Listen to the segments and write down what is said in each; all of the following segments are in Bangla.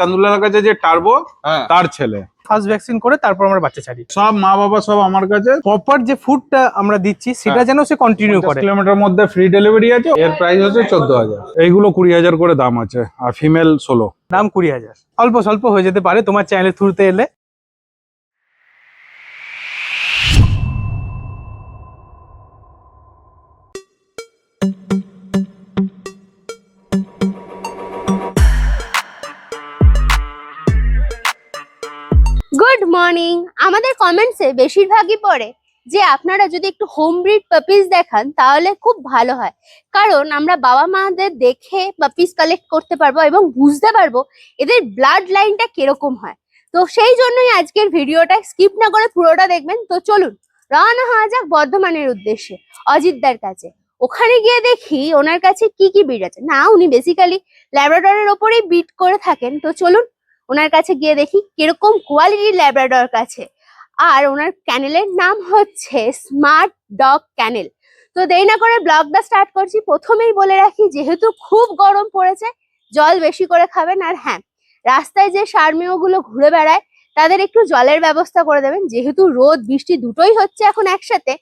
চান্দুলালের কাছে যে টার্বো তার ছেলে। ফার্স্ট ভ্যাকসিন করে তারপর আমরা বাচ্চা ছাড়ি। সব মা বাবা সব আমার কাছে। প্রপার যে ফুডটা আমরা দিচ্ছি সেটা যেন সে কন্টিনিউ করে। কিলোমিটার মধ্যে ফ্রি ডেলিভারি আছে। এর প্রাইস হচ্ছে 14,000। এইগুলো 20,000 করে দাম আছে, আর ফিমেল 16। দাম 20,000। অল্প স্বল্প হয়ে যেতে পারে তোমার চ্যানেলের থ্রুতে এলে। Good morning. আমাদের কমেন্টসে বেশিরভাগই পড়ে যে আপনারা যদি একটু হোম ব্রিড পাপিস দেখান তাহলে খুব ভালো হয়, কারণ আমরা বাবা মাদের দেখে পাপিস কালেক্ট করতে পারবো এবং বুঝতে পারবো এদের ব্লাড লাইনটা কিরকম হয়। তো সেই জন্যই আজকের ভিডিওটা স্কিপ না করে পুরোটা দেখবেন। তো চলুন রওনা হওয়া যাক বর্ধমানের উদ্দেশ্যে, অজিতদার কাছে। ওখানে গিয়ে দেখি ওনার কাছে কি কি ব্রিড আছে। না, উনি বেসিক্যালি ল্যাব্রাডরের ওপরেই ব্রিড করে থাকেন। তো চলুন ওনার কাছে গিয়ে দেখি কিরকম কোয়ালিটির ল্যাব্রাডর কাছে। আর ওনার ক্যানেলের নাম হচ্ছে স্মার্ট ডগ ক্যানেল। তো দেরি না করে ব্লগটা স্টার্ট করছি। প্রথমেই বলে রাখি, যেহেতু খুব গরম পড়েছে, জল বেশি করে খাবেন। আর হ্যাঁ, রাস্তায় যে সারমেয়গুলো ঘুরে বেড়ায় তাদের একটু জলের ব্যবস্থা করে দেবেন, যেহেতু রোদ বৃষ্টি দুটোই হচ্ছে এখন একসাথে।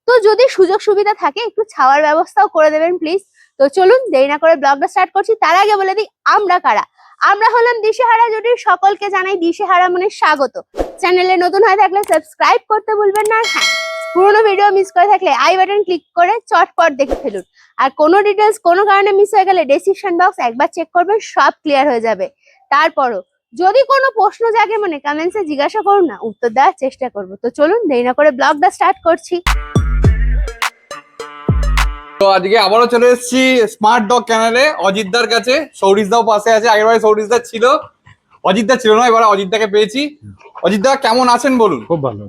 তো যদি সুযোগ সুবিধা থাকে একটু ছাওয়ার ব্যবস্থাও করে দেবেন প্লিজ। তো চলুন দেরি না করে ব্লগটা স্টার্ট করছি। তার আগে বলে দিই আমরা কারা। আমরা হলাম দিশেহারা জুটির, সকলকে জানাই দিশেহারা মনে স্বাগত। চ্যানেলে নতুন হয়ে থাকলে সাবস্ক্রাইব করতে ভুলবেন না। আর হ্যাঁ, পুরোনো ভিডিও মিস করে থাকলে আই বাটন ক্লিক করে চটপট দেখে ফেলুন। আর কোনো ডিটেলস কোনো কারণে মিস হয়ে গেলে ডেসক্রিপশন বক্স একবার চেক করবেন, সব ক্লিয়ার হয়ে যাবে। তারপরও যদি কোনো প্রশ্ন জাগে মনে, কমেন্টসে জিজ্ঞাসা করুন না, উত্তর দেওয়ার চেষ্টা করব। তো চলুন দেরি না করে ব্লগটা স্টার্ট করছি। তো আজকে আবারও চলে এসেছি স্মার্ট ডগ ক্যানেলে অজিতদার কাছে। সৌরিশদাও পাশে আছে। আগেরবার সৌরিশদা ছিল, অজিতদা ছিল না, এবার অজিতদাকে পেয়েছি। অজিতদা কেমন আছেন বলুন? খুব ভালো।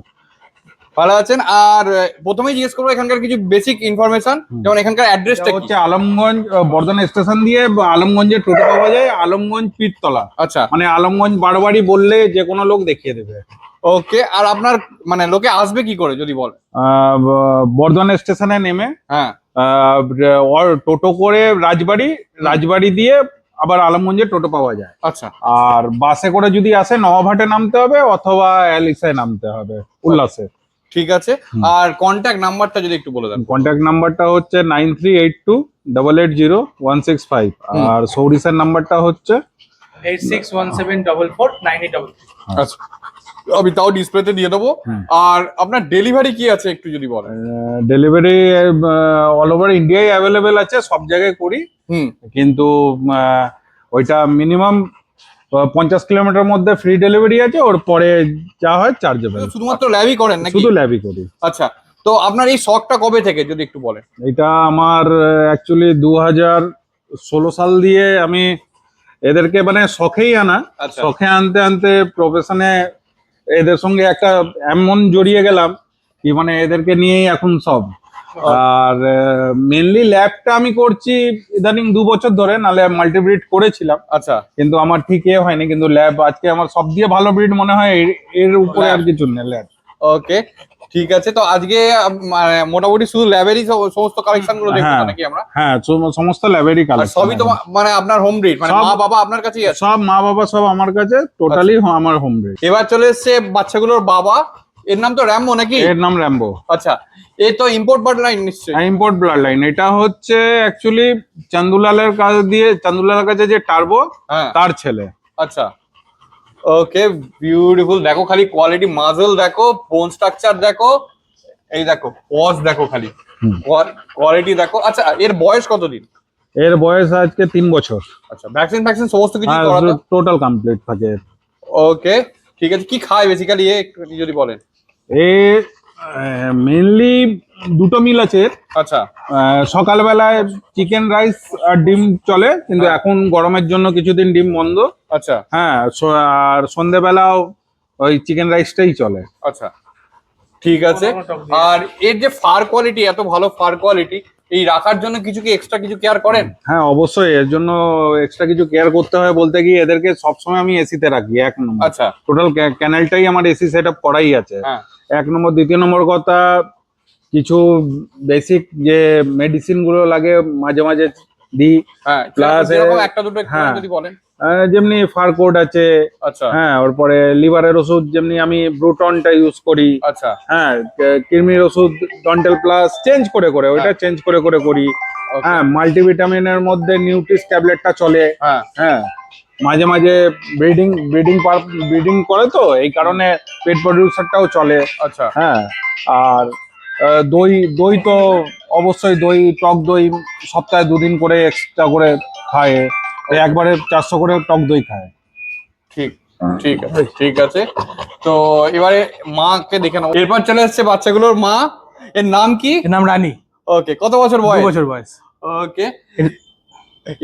ভালো আছেন। আর প্রথমেই জিজ্ঞেস করবো এখানকার কিছু বেসিক ইনফরমেশন, যেমন এখানকার অ্যাড্রেসটা হচ্ছে আলমগঞ্জ বর্ধমান স্টেশন দিয়ে আলমগঞ্জে টোটো পাওয়া যায়, আলমগঞ্জ পীরতলা। আচ্ছা, মানে আলমগঞ্জ বারবারই বললে যে কোনো লোক দেখিয়ে দেবে। ওকে। আর আপনার মানে লোকে আসবে কি করে যদি বলেন? বর্ধমান স্টেশনে নেমে হ্যাঁ, টোটো করে রাজবাড়ি দিয়ে আবার আলমগঞ্জে টোটো পাওয়া যায়। আচ্ছা। আর বাসে করে যদি আসে নওয়াভাটে নামতে হবে অথবা এলিসায় নামতে হবে, উল্লাসে। ঠিক আছে। আর কন্ট্যাক্ট নাম্বারটা যদি একটু বলে দেন। কন্ট্যাক্ট নাম্বারটা হচ্ছে 9382880655। আর সৌরিসের নাম্বারটা হচ্ছে 8617449833। আচ্ছা, আমি তাও ডিসপ্লেতে দিয়ে দেবো। আর আপনার ডেলিভারি কি আছে একটু যদি বলেন। ডেলিভারি অল ওভার ইন্ডিয়ায় অ্যাভেলেবেল আছে, সব জায়গায় করি। কিন্তু ওইটা মিনিমাম 50 কিলোমিটার মধ্যে ফ্রি ডেলিভারি আছে, ওর পরে যা হয় চার্জেবল। শুধুমাত্র ল্যাবই করেন নাকি? শুধু ল্যাবই করি। আচ্ছা, তো আপনার এই শখটা কবে থেকে যদি একটু বলেন? এটা আমার অ্যাকচুয়ালি 2016 সাল দিয়ে আমি এদেরকে মানে শখেই আনা। শখে আনতে আনতে প্রফেশনে এদের সঙ্গে একটা এমন জড়িয়ে গেলাম কি মানে এদেরকে নিয়েই এখন সব। আর মেনলি ল্যাবটা আমি করছি ইদানিং 2 বছর ধরে, নালে মাল্টিব্রিড করেছিলাম। আচ্ছা, কিন্তু আমার ঠিক হয়নি। কিন্তু ল্যাব আজকে আমার সব দিয়ে ভালো ব্রিড মনে হয়, এর উপরে আর কিছু নেই ল্যাব। ওকে, ঠিক আছে। তো আজকে মানে মোটামুটি শুধু ল্যাবেরই সমস্ত কালেকশন গুলো দেখবো নাকি আমরা? হ্যাঁ, সমস্ত ল্যাবেরই কালেকশন। সবই তো মানে আপনার হোম ব্রিড, মানে মা বাবা আপনার কাছেই আছে? সব মা বাবা সব আমার কাছে, টোটালি আমার হোম ব্রিড। এবার চলে এসেছে বাচ্চাগুলোর বাবা। এর নাম তো র্যাম্বো নাকি? এর নাম র্যাম্বো। আচ্ছা, এই তো ইম্পোর্ট ব্লাড লাইন নিশ্চয়ই? Import blood line. এটা হচ্ছে অ্যাকচুয়ালি চান্দুলালের কাছে যে টার্বো তার ছেলে। আচ্ছা, ওকে, বিউটিফুল। দেখো খালি কোয়ালিটি, মাজল দেখো, বোন স্ট্রাকচার দেখো, এই দেখো পজ দেখো, খালি কোয়ালিটি দেখো। আচ্ছা, এর বয়স কতদিন? এর বয়স আজকে 3 বছর। আচ্ছা, ভ্যাকসিন সমস্ত কিছু করাতে টোটাল কমপ্লিট থাকে। ওকে, ঠিক আছে। কি খায় বেসিক্যালি এ যদি বলেন? এ মেইনলি দুটো মিল আছে। আচ্ছা, সকালবেলায় চিকেন রাইস আর ডিম চলে, কিন্তু এখন গরমের জন্য কিছুদিন ডিম বন্ধ। আচ্ছা, হ্যাঁ, আর সন্ধ্যেবেলাও ওই চিকেন রাইসটাই চলে। আচ্ছা, ঠিক আছে। আর এর যে ফার কোয়ালিটি, এত ভালো ফার কোয়ালিটি, এই রাখার জন্য কিছু কি এক্সট্রা কিছু কেয়ার করেন? হ্যাঁ, অবশ্যই। এর জন্য এক্সট্রা কিছু কেয়ার করতে হয় বলতে গিয়ে এদেরকে সবসময় আমি এসিতে রাখি 1 নম্বর। আচ্ছা, টোটাল ক্যানেলটাই আমার এসি সেট আপ করাই আছে। 1 নম্বর। দ্বিতীয় নম্বর কথা, কিছু বেসিক যে মেডিসিন গুলো লাগে মাঝে মাঝে দিই। হ্যাঁ Plus যেরকম একটা দুটো একটু হ্যাঁ। যদি বলেন। যেমনি ফার কোড আছে, আচ্ছা হ্যাঁ, ওরপরে লিভারের ওষুধ যেমনি আমি ব্রুটনটা ইউজ করি, আচ্ছা হ্যাঁ, কৃমির ওষুধ ডন্টেল প্লাস চেঞ্জ করে ওইটা হ্যাঁ। চেঞ্জ করে করি। Okay. হ্যাঁ, মাল্টিভিটামিনের মধ্যে নিউট্রিস ট্যাবলেটটা চলে। হ্যাঁ হ্যাঁ, মাঝে মাঝে ব্রিডিং করে তো এই কারণে পেট প্রডিউসারটাও চলে। আচ্ছা হ্যাঁ, আর দই দই তো অবশ্যই টক দই সপ্তাহে 2 দিন করে এক্সট্রা করে খায়, একবারে 400 করে টক দই খায়। ঠিক ঠিক আছে ঠিক আছে। তো এবারে মাকে দেখে নাও, এরপর চলে এসছে বাচ্চাগুলোর মা। এর নাম কি? এর নাম রানী। ওকে, কত বছর 2 বয়স? বছর বয়স। ওকে,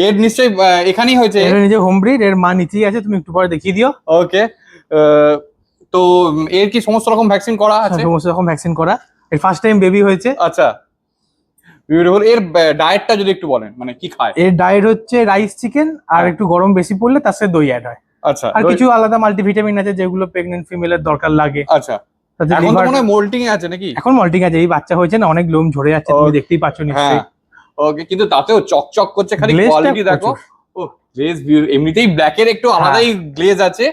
এর নিশ্চয়ই এখানেই হয়েছে। এর নিজে হোম ব্রিড, এর মা নিচেই আছে, তুমি একটু পরে দেখিয়ে দিও। ওকে, তো এর কি সমস্ত রকম ভ্যাকসিন করা আছে? সমস্ত রকম ভ্যাকসিন করা, এর ফার্স্ট টাইম বেবি হয়েছে। আচ্ছা, বিউটিফুল। এর ডায়েটটা যদি একটু বলেন, মানে কি খায়? এর ডায়েট হচ্ছে রাইস চিকেন, আর একটু গরম বেশি পড়লে তার সাথে দই অ্যাড হয়। আচ্ছা, আর কিছু আলাদা মাল্টিভিটামিন আছে যেগুলো প্রেগনেন্ট ফিমেলের দরকার লাগে। আচ্ছা, তাতে এখন তো liver- মনে হয় মোল্টিং এ আছে নাকি? এখন মল্টিং আছে, এই বাচ্চা হয়েছে না, অনেক লোম ঝরে যাচ্ছে, তুমি দেখতেই পাচ্ছ হ্যাঁ, নিশ্চয়ই। ওকে, কিন্তু তাতেও চকচক করছে, খালি Glaze টা কোয়ালিটি দেখো। ও, গ্লেজ এমনিতেই ব্ল্যাক এর একটু আলাদাই গ্লেজ আছে।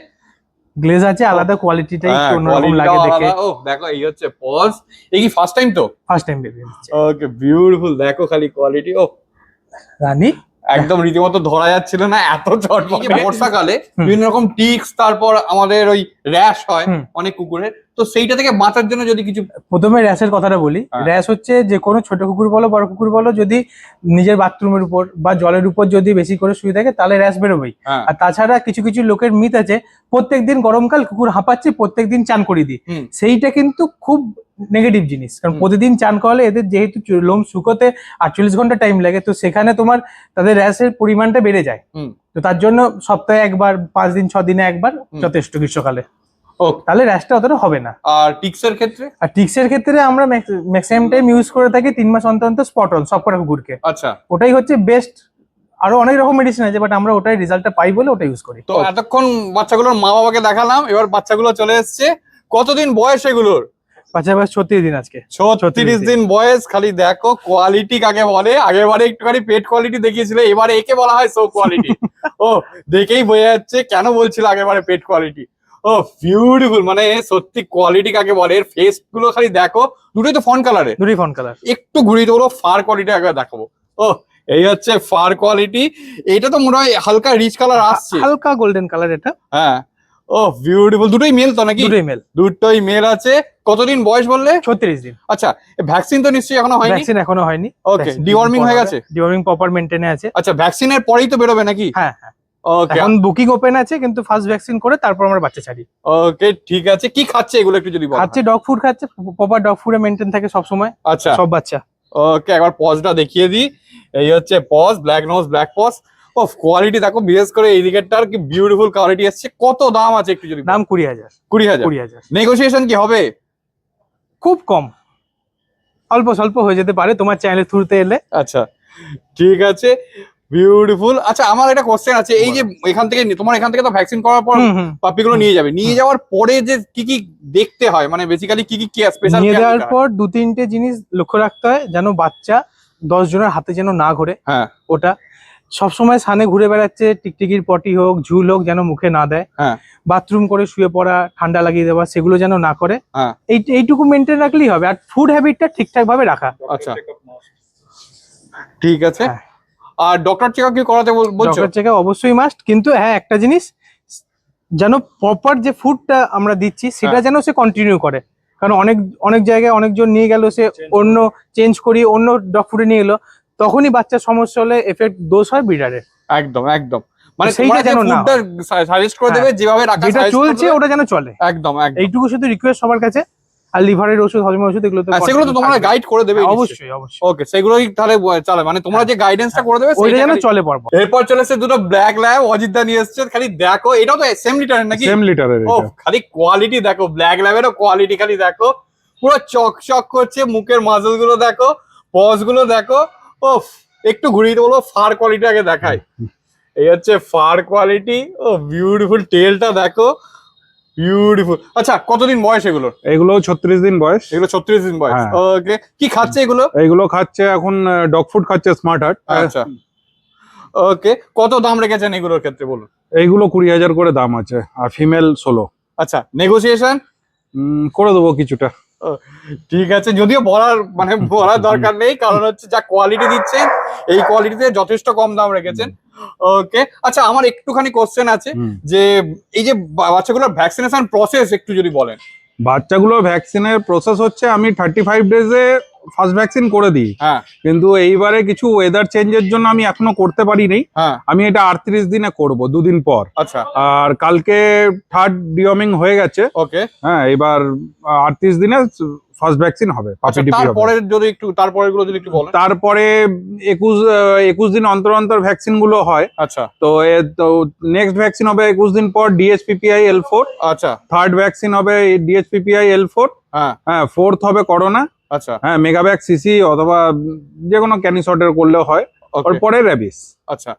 গ্লেজ আছে, আলাদা কোয়ালিটিটাই হ্যাঁ, একটু অন্যরকম লাগে কোয়ালিটিটাও দেখে। আলাদা। ও দেখো, এই হচ্ছে পজ। এই কি ফার্স্ট টাইম তো? ফার্স্ট টাইম বেবি হচ্ছে ওকে, বিউটিফুল, দেখো খালি কোয়ালিটি। ও রানী। একদম রীতিমতো ধরা যাচ্ছিল না, এত চটপটে। বর্ষাকালে বিভিন্ন রকম টিক্স, তারপর আমাদের ওই র্যাশ হয় অনেক কুকুরের, তো সেইটা থেকে বাঁচার জন্য যদি কিছু। প্রথমে র্যাশের কথাটা বলি। হ্যাঁ। র্যাশ হচ্ছে যে কোনো ছোট কুকুর বলো বড় কুকুর বলো, যদি নিজের বাথরুমের উপর বা জলের উপর যদি বেশি করে শুয়ে থাকে তাহলে র্যাশ বেরোবেই। হ্যাঁ। আর তাছাড়া কিছু কিছু লোকের মিথ আছে, প্রত্যেকদিন গরমকাল কুকুর হাঁপাচ্ছে প্রত্যেকদিন চান করিয়ে দিই। সেইটা কিন্তু খুব নেগেটিভ জিনিস, কারণ প্রতিদিন চান করালে এদের যেহেতু লোম শুকোতে 48 ঘন্টা টাইম লাগে, তো সেখানে তোমার তাদের র্যাশের পরিমাণটা বেড়ে যায়। তো তার জন্য সপ্তাহে একবার, 5 দিন 6 দিনে একবার যথেষ্ট গ্রীষ্মকালে। তাহলে র্যাশটা অতটা হবে না। আর টিক্সের ক্ষেত্রে? আর টিক্সের ক্ষেত্রে আমরা ম্যাক্সিমাম টাইম ইউজ করে থাকি 3 মাস অন্তর অন্তর স্পট অন সবকটা কুকুরকে। আচ্ছা, ওটাই হচ্ছে বেস্ট। আরো অনেক রকম মেডিসিন আছে, বাট আমরা ওটাই রেজাল্টটা পাই বলে ওটা ইউজ করি। তো এতক্ষণ বাচ্চাগুলোর মা বাবাকে দেখালাম, এবার বাচ্চাগুলো চলে এসছে। কতদিন বয়স এগুলোর? বাচ্চা বয়স 36 দিন আজকে। 36 দিন বয়স। খালি দেখো কোয়ালিটি কাকে বলে। আগেরবারে একটুখানি পেট কোয়ালিটি দেখিয়েছিল, এবারে একে বলা হয় সো কোয়ালিটি। ও দেখেই বোঝা যাচ্ছে কেন বলছিল আগেরবারে পেট কোয়ালিটি। ও বিউটিফুল, মানে সত্যি কোয়ালিটি কাকে বলে। এর ফেস গুলো খালি দেখো, দুটোই তো ফন কালারে। দুটোই ফন কালার। একটু ঘুরিয়ে দেবো, ফার কোয়ালিটি আগে দেখাবো। ও এই হচ্ছে ফার কোয়ালিটি। এটা তো মনে হয় হালকা রিচ কালার আসছে, হালকা গোল্ডেন কালার এটা। হ্যাঁ। ও বিউটিফুল, দুটোই মেল তো নাকি? দুটোই মেল। দুটোই মেল আছে। কতদিন বয়স বললে? 36 দিন। আচ্ছা, ভ্যাকসিন তো নিশ্চয়ই এখনো হয়নি? ভ্যাকসিন এখনো হয়নি। ওকে, ডিওয়ার্মিং হয়ে গেছে? ডিওয়ার্মিং প্রপার মেইনটেইনে আছে। আচ্ছা, ভ্যাকসিনের পরেই তো বেরোবে নাকি? হ্যাঁ হ্যাঁ। ওকে, এখন বুকিং ওপেন আছে, কিন্তু ফার্স্ট ভ্যাকসিন করে তারপর আমরা বাচ্চা ছাড়ি। ওকে, ঠিক আছে। কি খাচ্ছে এগুলো একটু যদি বলেন? খাচ্ছে ডগ ফুড খাচ্ছে, প্রপার ডগ ফুডে মেইনটেইন থাকে সব সময় আচ্ছা, সব বাচ্চা। ওকে, একবার পজটা দেখিয়ে দিই। এই হচ্ছে paws, black nose black paws. ও কোয়ালিটি দেখো, বিশেষ করে এই দিকেরটার কি বিউটিফুল কোয়ালিটি এসছে। কত দাম আছে একটু যদি? দাম 20,000। 20,000। 20,000 নেগোসিয়েশন কি হবে? খুব কম, অল্প স্বল্প হয়ে যেতে পারে তোমার চ্যানেলের থ্রুতে এলে। আচ্ছা, ঠিক আছে, বিউটিফুল। আচ্ছা, আমার একটা কোশ্চেন আছে। এই যে এখান থেকে তোমার এখান থেকে তো ভ্যাকসিন করার পর পাপিগুলো নিয়ে যাবে, নিয়ে যাওয়ার পরে যে কি কি দেখতে হয়, মানে বেসিক্যালি কি কি স্পেশাল? নিয়ে যাওয়ার পর 2-3টে জিনিস লক্ষ্য রাখতে হয়, যেন বাচ্চা 10 জনের হাতে যেন না ঘোরে। হ্যাঁ, ওটা সবসময় সানে ঘুরে বেড়াচ্ছে, টিকটিকির পটি হোক ঝুল হোক যেন মুখে না দেয়। হ্যাঁ, বাথরুম করে শুয়ে পড়া, ঠান্ডা লাগিয়ে দেওয়া, সেগুলো যেন না করে। হ্যাঁ, এইটুকু মেনটেন রাখলেই হবে। আর ফুড হ্যাবিটটা ঠিকঠাক ভাবে রাখা। আচ্ছা, ঠিক আছে। হ্যাঁ। আর ডক্টর চেকআপ কি করাতে বলছো? ডক্টর চেকআপ অবশ্যই মাস্ট, কিন্তু হ্যাঁ একটা জিনিস, যেন প্রপার যে ফুডটা আমরা দিচ্ছি সেটা যেন সে কন্টিনিউ করে। কারণ অনেক জায়গায় অনেকজন নিয়ে গেল, সে অন্য চেঞ্জ করিয়ে অন্য ডগ ফুডে নিয়ে এলো, তখনই বাচ্চার সমস্যা হলে এফেক্ট দোষ হয় ব্রিডারের। একদম একদম, মানে সেইটা সেইটা যেন না ফুডটা সাজেস্ট করে দেবে, যেভাবে রাখা যেটা চলছে ওটা যেন চলে। একদম একদম, এইটুকু শুধু রিকোয়েস্ট সবার কাছে। আর লিভারের ওষুধ, হজমের ওষুধ, এগুলো তো সেগুলো তো তোমরা গাইড করে দেবে অবশ্যই অবশ্যই। ওকে, সেগুলোই তাহলে চলে, মানে তোমরা যে গাইডেন্সটা করে দেবে ওইটা যেন চলে পারবো। এরপর চলে এসেছে দুটো ব্ল্যাক ল্যাব, অজিত দা নিয়ে এসেছে। খালি দেখো, এটাও তো সেম লিটারের নাকি? সেম লিটারের। ও খালি কোয়ালিটি দেখো, ব্ল্যাক ল্যাবেরও কোয়ালিটি খালি দেখো, পুরো চকচক করছে। মুখের মাসল গুলো দেখো, পজ গুলো দেখো। ও একটু ঘুরিয়ে বলবো, ফার কোয়ালিটি আগে দেখাই। এই হচ্ছে ফার কোয়ালিটি। ও বিউটিফুল, টেলটা দেখো, বিউটিফুল। আচ্ছা, কতদিন বয়স এগুলো? এগুলো 36 দিন বয়স। এগুলো 36 দিন বয়স। ওকে, কি খাচ্ছে এগুলো? এগুলো খাচ্ছে এখন ডগ ফুড খাচ্ছে, স্মার্ট হার্ট। আচ্ছা, ওকে, কত দাম রেখেছেন এগুলোর ক্ষেত্রে বলুন? এইগুলো 20,000 করে দাম আছে, আর ফিমেল 16। আচ্ছা, নেগোসিয়েশন করে দেবো কিছুটা। ঠিক আছে, যদিও বলার দরকার নেই, কারণ হচ্ছে যা কোয়ালিটি দিচ্ছেন এই কোয়ালিটিতে যথেষ্ট কম দাম রেখেছেন। ওকে, আচ্ছা আমার একটুখানি কোশ্চেন আছে, যে এই যে বাচ্চাগুলোর ভ্যাকসিনেশন প্রসেস একটু যদি বলেন। বাচ্চাগুলো ভ্যাকসিনের প্রসেস হচ্ছে, আমি 35 ডেজে ফার্স্ট ভ্যাকসিন করে দিই, হ্যাঁ কিন্তু এইবারে কিছু ওয়েদার চেঞ্জের জন্য আমি এখনো করতে পারিনি। হ্যাঁ, আমি এটা 38 দিনে করব, 2 দিন পর। আচ্ছা আর কালকে 3rd ডিওয়ার্মিং হয়ে গেছে। ওকে। হ্যাঁ, এবার 38 দিনে ফার্স্ট ভ্যাকসিন হবে, আচ্ছা, পাপি ডিপি হবে। তারপরের গুলো যদি একটু বলেন। তারপরে 21 দিন অন্তর অন্তর ভ্যাকসিন গুলো হয়। আচ্ছা তো নেক্সট ভ্যাকসিন হবে 21 দিন পর DHPPI L4। আচ্ছা 3rd ভ্যাকসিন হবে DHPPI L4। হ্যাঁ হ্যাঁ, 4th হবে করোনা। আচ্ছা হ্যাঁ, মেগাভ্যাক সিসি অথবা যে কোনো ক্যানিসটের করলেও হয়। ওকে তারপরে র্যাবিস। আচ্ছা,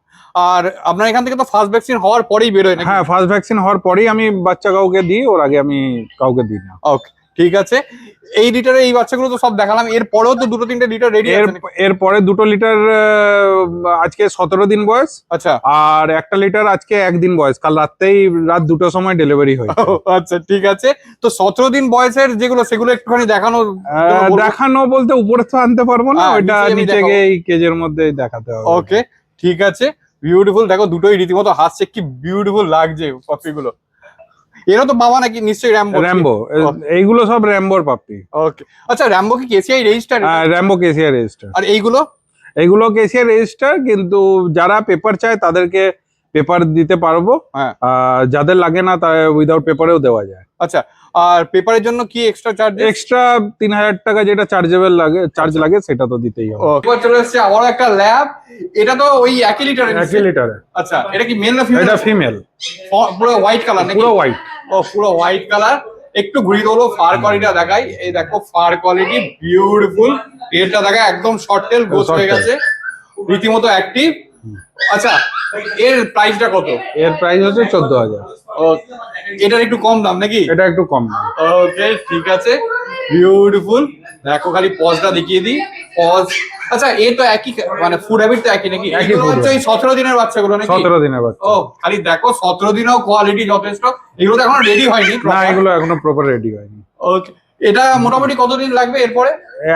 আর আপনার এখান থেকে তো ফার্স্ট ভ্যাকসিন হওয়ার পরেই বেরোয় নাকি? হ্যাঁ, ফার্স্ট ভ্যাকসিন হওয়ার পরেই আমি বাচ্চা কাউকে দিই, ওর আগে আমি কাউকে দিই না। ওকে ঠিক আছে। এই লিটারে এই বাচ্চাগুলো তো সব দেখালাম, এর পরেও তো 2-3টে লিটার রেডি আছে নাকি? এরপরে 2 লিটার আজকে 17 দিন বয়স, আচ্ছা আর 1 লিটার আজকে 1 দিন বয়স। কাল রাত 2টার সময় ডেলিভারি হয়েছে। আচ্ছা ঠিক আছে, তো 17 দিন বয়সের যেগুলো সেগুলো একটুখানি দেখানোর জন্য বলবো। দেখানো বলতে উপরে তো আনতে পারবো না, হ্যাঁ, ওইটা নিচে আমি নিচে দেখাবো। গিয়ে এই কেজের মধ্যে দেখাতে হবে। ওকে ঠিক আছে, বিউটিফুল। দেখো দুটোই রীতিমতো হাসছে, কি বিউটিফুল লাগছে পাপ্পিগুলো। এরা তো বাবা নাকি নিশ্চয়ই র্যাম্বো? র্যাম্বো, এইগুলো সব র্যাম্বোর পাপ্পি। ওকে আচ্ছা, র্যাম্বো কি KCI register? Rambo KCR register. আর এইগুলো? এইগুলো কেসিআর রেজিস্টার, কিন্তু যারা পেপার চায় তাদেরকে পেপার দিতে পারবো। হ্যাঁ, যাদের লাগে না তারা উইদাউট পেপারেও দেওয়া যায়। আচ্ছা, আর পেপারের জন্য কি এক্সট্রা চার্জ? এক্সট্রা 3000 টাকা যেটা চার্জ লাগে সেটা তো দিতেই হবে। এবার চলে এসেছে আবার একটা ল্যাব, এটা তো ওই 1 লিটার। 1 লিটারে। আচ্ছা, এটা কি মেল না ফিমেল? এটা ফিমেল, পুরো হোয়াইট কালার নাকি? পুরো হোয়াইট। ও পুরো হোয়াইট কালার। একটু ঘুরিয়ে দেবো, ফার কোয়ালিটিটা দেখাই। এই দেখো ফার কোয়ালিটি বিউটিফুল। টেলটা দেখা একদম শর্ট টেল, গোস হয়ে গেছে, রীতিমতো অ্যাক্টিভ। আচ্ছা, এর প্রাইসটা কত? এর প্রাইস হচ্ছে 14,000। ও, এটার একটু কম দাম নাকি? এটা একটু কম দাম। ওকে ঠিক আছে, বিউটিফুল। দেখো খালি পজটা দেখিয়ে দিই, পজ। আচ্ছা, এর তো একই ফুড হ্যাবিট তো একই নাকি? একই এগুলো food হচ্ছে ওই 17 দিনের বাচ্চাগুলো নাকি? 17 দিনের বাচ্চা। ও খালি দেখো 17 দিনেও কোয়ালিটি যথেষ্ট। এগুলো তো এখনো রেডি হয়নি? না, এগুলো এখনো প্রপার রেডি হয়নি। ওকে, এটা মোটামুটি কতদিন লাগবে এরপরে?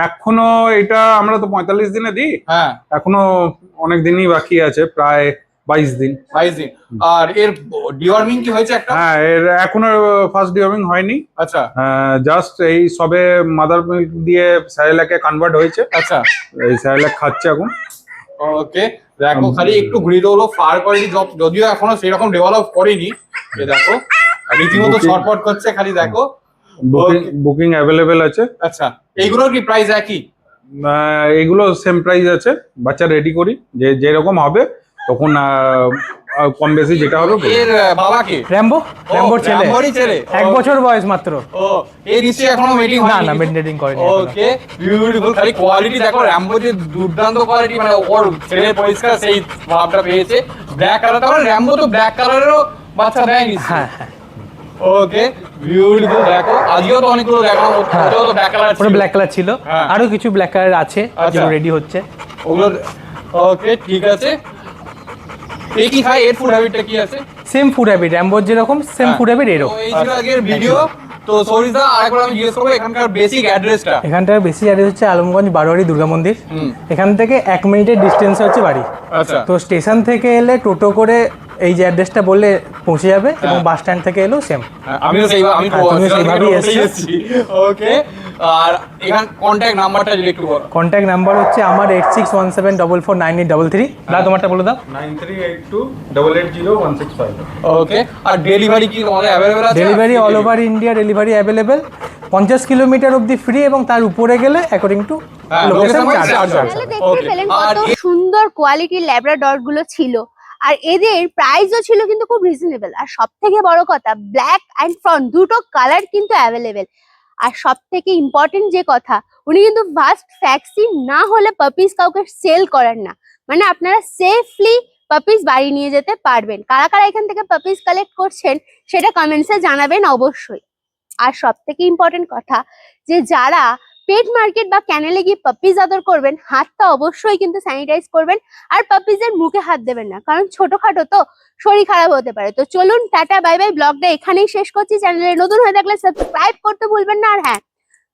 এখনো এটা আমরা তো 45 দিনে দিই, হ্যাঁ এখনো অনেক দিনই বাকি আছে, প্রায় 22 দিন। 22 দিন। আর এর ডিওয়ার্মিং কি হয়েছে একটা? হ্যাঁ, এর এখনো ফার্স্ট ডিওয়ার্মিং হয়নি। আচ্ছা জাস্ট এই সবে মাদার মিল্ক দিয়ে স্যারেলাকে কনভার্ট হয়েছে। আচ্ছা এই স্যারেলাক খাচ্ছে এখন। ওকে, দেখো খালি একটু ঘুরিয়ে দেবো। ফার কোয়ালিটি যদিও এখনো সেরকম ডেভেলপ করেনি, এ দেখো রীতিমতো ছটপট করছে, খালি দেখো। বুকিং অ্যাভেলেবেল আছে। আচ্ছা, এইগুলোর কি প্রাইস একই? এগুলো সেম প্রাইস আছে, বাচ্চা রেডি করি যেরকম হবে তখন কম বেশি যেটা হবে বলবো। এর বাবাকে র্যাম্বোর ছেলে, র্যাম্বোরই ছেলে। 1 বছর বয়স মাত্র। ও, এই নিশ্চয়ই এখনো মিটিং না হয়নি? না, মেনটেনিং করেনি এখনো। ওকে, বিউটিফুল। খালি কোয়ালিটি দেখো, র্যাম্বো যে দুর্দান্ত কোয়ালিটি, ওর ছেলে পরিষ্কার সেই ভাবটা পেয়েছে। ব্ল্যাক কালার, তারপরে র্যাম্বো তো ব্ল্যাক কালারেরও বাচ্চা দেয় নিশ্চয়ই। হ্যাঁ হ্যাঁ, ওকে, বিউটিফুল। দেখো আজকেও তো অনেকগুলো দেখানো, ওটাও তো ব্ল্যাক কালার ওটা ব্ল্যাক কালার ছিল, হ্যাঁ। আরো কিছু ব্ল্যাক কালার আছে আচ্ছা। যেগুলো রেডি হচ্ছে। ওগুলো ওকে ঠিক আছে। এই কি খায়, এর ফুড হ্যাবিটটা কি আছে? সেম ফুড হ্যাবিট, র্যাম্বোর যেরকম সেম ফুড হ্যাবিট এরও। তো এই ছিল আজকের ভিডিও। তো সরিদা, আরেকবার আমি জিজ্ঞেস করবো এখানকার বেসিক অ্যাড্রেসটা। এখানটার বেশি অ্যাড্রেস হচ্ছে আলমগঞ্জ বারোয়ারি দুর্গা মন্দির। এখান থেকে 1 মিনিটের ডিস্টেন্স হচ্ছে বাড়ি। আচ্ছা তো স্টেশন থেকে এলে টোটো করে এই যে অ্যাড্রেসটা বললে পৌঁছে যাবে, এবং বাস স্ট্যান্ড থেকে এলেও সেম। আমিও আমি তুমিও সেইভাবেই এসেছি। ওকে, আর এখান কন্ট্যাক্ট নাম্বারটা যদি একটু বলো। কন্ট্যাক্ট নাম্বার হচ্ছে আমার 8617449833। দাদা তোমারটা বলে দাও। 9382880165। ওকে, আর ডেলিভারি কি তোমাদের অ্যাভেলেবল আছে? Delivery all over India delivery available. 50 kilometre অবধি ফ্রি, এবং তার উপরে গেলে অ্যাকর্ডিং টু লোকেশন চার্জ। তাহলে দেখতে পেলেন কত সুন্দর কোয়ালিটির ল্যাব্রাডর গুলো ছিল, আর এদের প্রাইসও ছিল কিন্তু খুব রিজনেবল। আর সব থেকে বড় কথা, ব্ল্যাক অ্যান্ড ফ্রন্ট দুটো কালার কিন্তু অ্যাভেলেবেল। আর সব থেকে ইম্পর্টেন্ট যে কথা, উনি কিন্তু ফার্স্ট ভ্যাকসিন না হলে পাপিস কাউকে সেল করেন না। মানে আপনারা সেফলি পাপিস বাড়ি নিয়ে যেতে পারবেন। কারা কারা এখান থেকে পাপিস কালেক্ট করছেন সেটা কমেন্টসে জানাবেন অবশ্যই। আর সব থেকে ইম্পর্টেন্ট কথা, যে যারা পেট মার্কেট বা ক্যানেলে গিয়ে পাপিজ আদর করবেন, হাতটা অবশ্যই কিন্তু স্যানিটাইজ করবেন, আর পাপিজের মুখে হাত দেবেন না, কারণ ছোটখাটো তো শরীর খারাপ হতে পারে। তো চলুন, টাটা বাই বাই, ব্লগটা এখানেই শেষ করছি। চ্যানেলে নতুন হয়ে থাকলে সাবস্ক্রাইব করতে ভুলবেন না, আর হ্যাঁ,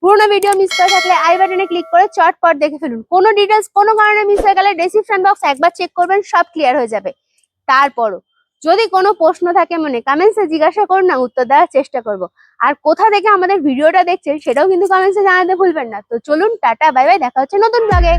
পুরোনো ভিডিও মিস করে থাকলে আই বাটনে ক্লিক করে চটপট দেখে ফেলুন। কোনো ডিটেলস কোনো কারণে মিস হয়ে গেলে ডেসক্রিপশন বক্স একবার চেক করবেন, সব ক্লিয়ার হয়ে যাবে। তারপরও যদি কোনো প্রশ্ন থাকে মনে, কমেন্টসে জিজ্ঞাসা করুন না, উত্তর দেওয়ার চেষ্টা করব। আর কোথা থেকে আমাদের ভিডিওটা দেখছেন সেটাও কিন্তু কমেন্টসে জানাতে ভুলবেন না। তো চলুন, টাটা বাই বাই, দেখা হচ্ছে নতুন ব্লগে।